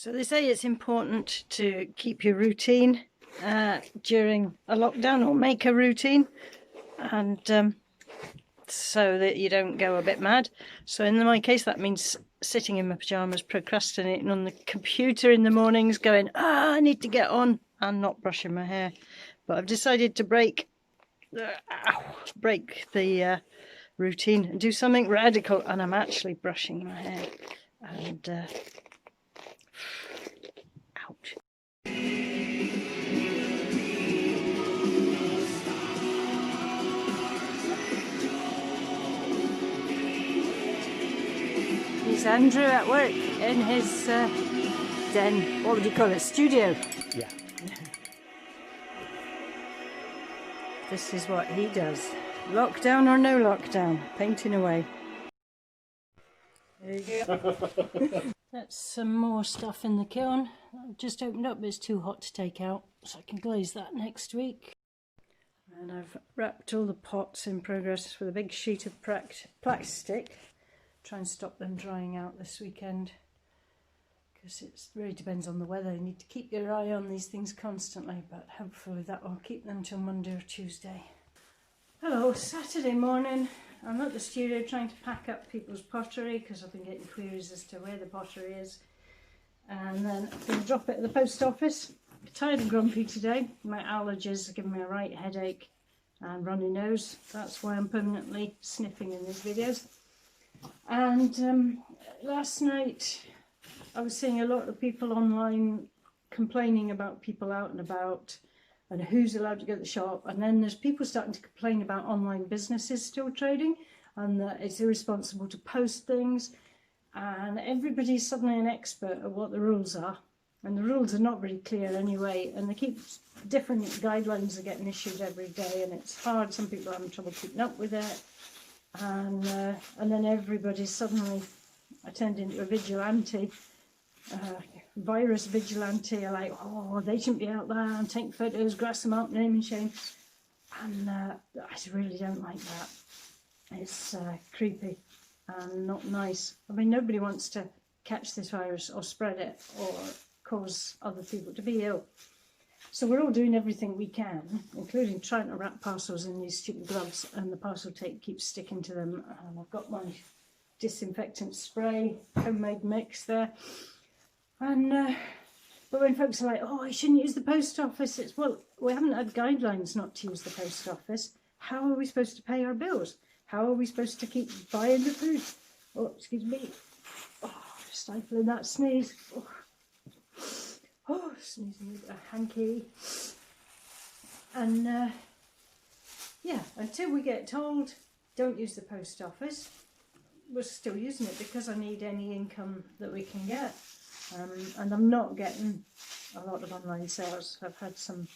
So they say it's important to keep your routine during a lockdown, or make a routine, and so that you don't go a bit mad. So in my case, that means sitting in my pyjamas, procrastinating on the computer in the mornings, going, I need to get on, and not brushing my hair. But I've decided to break the routine and do something radical, and I'm actually brushing my hair. And ouch. Here's Andrew at work in his den. What would you call it? Studio. Yeah. This is what he does. Lockdown or no lockdown, painting away. There you go. That's some more stuff in the kiln. I've just opened up, but it's too hot to take out, so I can glaze that next week. And I've wrapped all the pots in progress with a big sheet of plastic. Try and stop them drying out this weekend, because it really depends on the weather. You need to keep your eye on these things constantly, but hopefully that will keep them till Monday or Tuesday. Hello, Saturday morning. I'm at the studio trying to pack up people's pottery, because I've been getting queries as to where the pottery is. And then I'm going to drop it at the post office. I'm tired and grumpy today. My allergies are giving me a right headache and runny nose. That's why I'm permanently sniffing in these videos. And last night I was seeing a lot of people online complaining about people out and about and who's allowed to go to the shop, and then there's people starting to complain about online businesses still trading and that it's irresponsible to post things, and everybody's suddenly an expert at what the rules are, and the rules are not very clear anyway, and they keep different guidelines are getting issued every day, and it's hard. Some people are having trouble keeping up with it. And then everybody suddenly turned into a vigilante, virus vigilante, like, oh, they shouldn't be out there and taking photos, grass them up, name and shame. And I really don't like that. It's creepy and not nice. I mean, nobody wants to catch this virus or spread it or cause other people to be ill. So we're all doing everything we can, including trying to wrap parcels in these stupid gloves, and the parcel tape keeps sticking to them. And I've got my disinfectant spray, homemade mix there. And but when folks are like, oh, I shouldn't use the post office, it's, well, we haven't had guidelines not to use the post office. How are we supposed to pay our bills? How are we supposed to keep buying the food? Oh, excuse me. Oh, stifling that sneeze. Oh, sneezing with a hanky. And yeah, until we get told don't use the post office, we're still using it because I need any income that we can get. And I'm not getting a lot of online sales. I've had some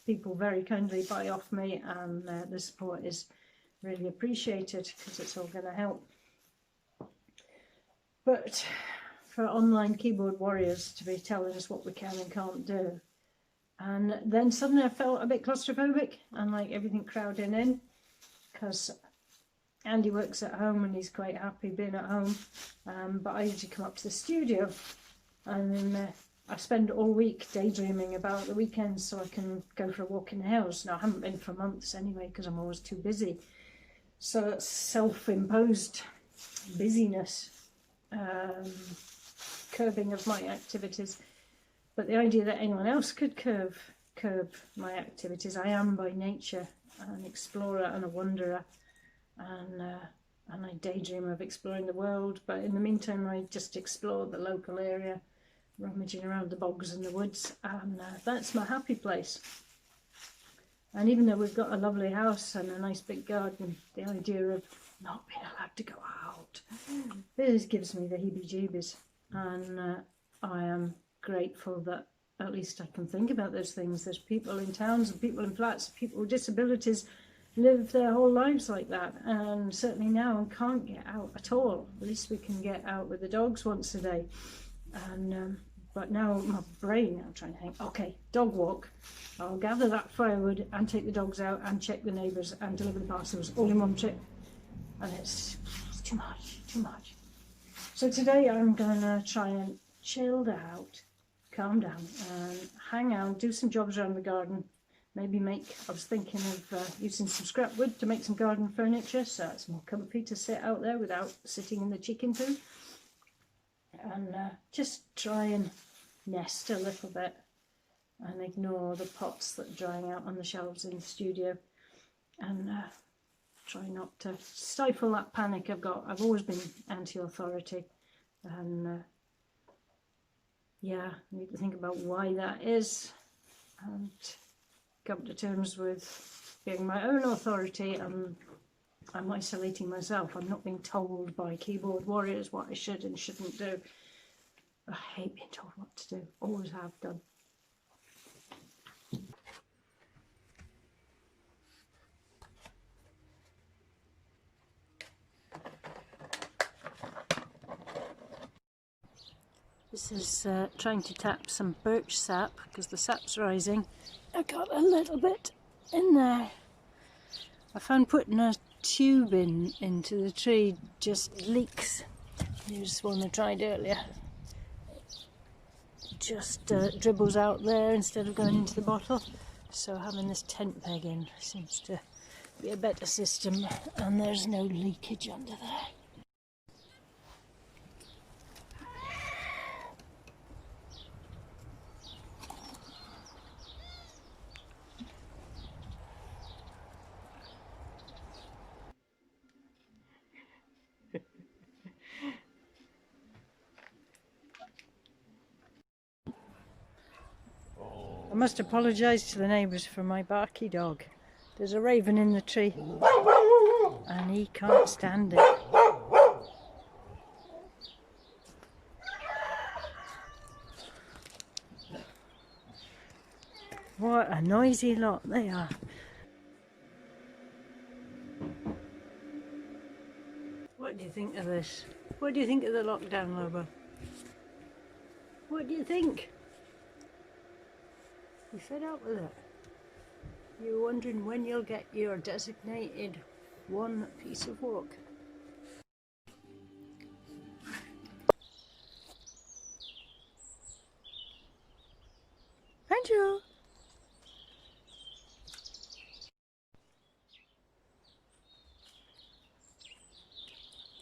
people very kindly buy off me, and the support is really appreciated because it's all going to help. But for online keyboard warriors to be telling us what we can and can't do. And then suddenly I felt a bit claustrophobic and like everything crowding in, because Andy works at home and he's quite happy being at home, but I usually come up to the studio, and I spend all week daydreaming about the weekends so I can go for a walk in the hills. Now, I haven't been for months anyway because I'm always too busy, so it's self-imposed busyness. Curbing of my activities, but the idea that anyone else could curb my activities. I am by nature an explorer and a wanderer, and I daydream of exploring the world, but in the meantime I just explore the local area, rummaging around the bogs and the woods, and that's my happy place. And even though we've got a lovely house and a nice big garden, the idea of not being allowed to go out, this gives me the heebie-jeebies. And I am grateful that at least I can think about those things. There's people in towns and people in flats, people with disabilities live their whole lives like that. And certainly now I can't get out at all. At least we can get out with the dogs once a day. And but now my brain, I'm trying to think, okay, dog walk. I'll gather that firewood and take the dogs out and check the neighbours and deliver the parcels all in one trip. And it's too much, too much. So today I'm going to try and chill out calm down and hang out, do some jobs around the garden. Maybe I was thinking of using some scrap wood to make some garden furniture, so it's more comfy to sit out there without sitting in the chicken poo. And just try and nest a little bit and ignore the pots that are drying out on the shelves in the studio. And try not to stifle that panic I've got. I've always been anti-authority, and yeah, I need to think about why that is and come to terms with being my own authority. I'm isolating myself. I'm not being told by keyboard warriors what I should and shouldn't do. I hate being told what to do, always have done. This is trying to tap some birch sap because the sap's rising. I got a little bit in there. I found putting a tube into the tree just leaks. Here's one I tried earlier. Just dribbles out there instead of going into the bottle. So having this tent peg in seems to be a better system, and there's no leakage under there. I must apologise to the neighbours for my barky dog. There's a raven in the tree and he can't stand it. What a noisy lot they are. What do you think of this? What do you think of the lockdown, Lobo? What do you think? You fed up with it? You're wondering when you'll get your designated one piece of work. Pancho!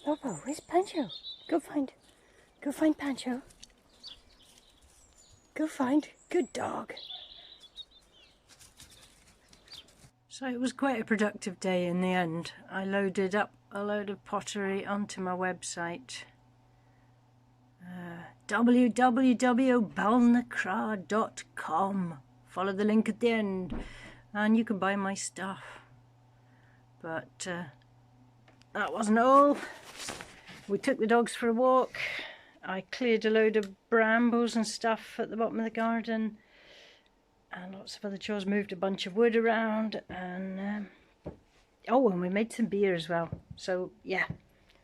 Lobo, where's Pancho? Go find Pancho. Go find, good dog. So it was quite a productive day in the end. I loaded up a load of pottery onto my website, www.balnacra.com. Follow the link at the end and you can buy my stuff. But that wasn't all. We took the dogs for a walk. I cleared a load of brambles and stuff at the bottom of the garden, and lots of other chores, moved a bunch of wood around, and oh, and we made some beer as well. So yeah,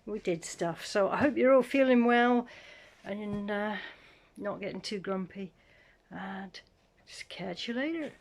we did stuff. So I hope you're all feeling well and not getting too grumpy, and just catch you later.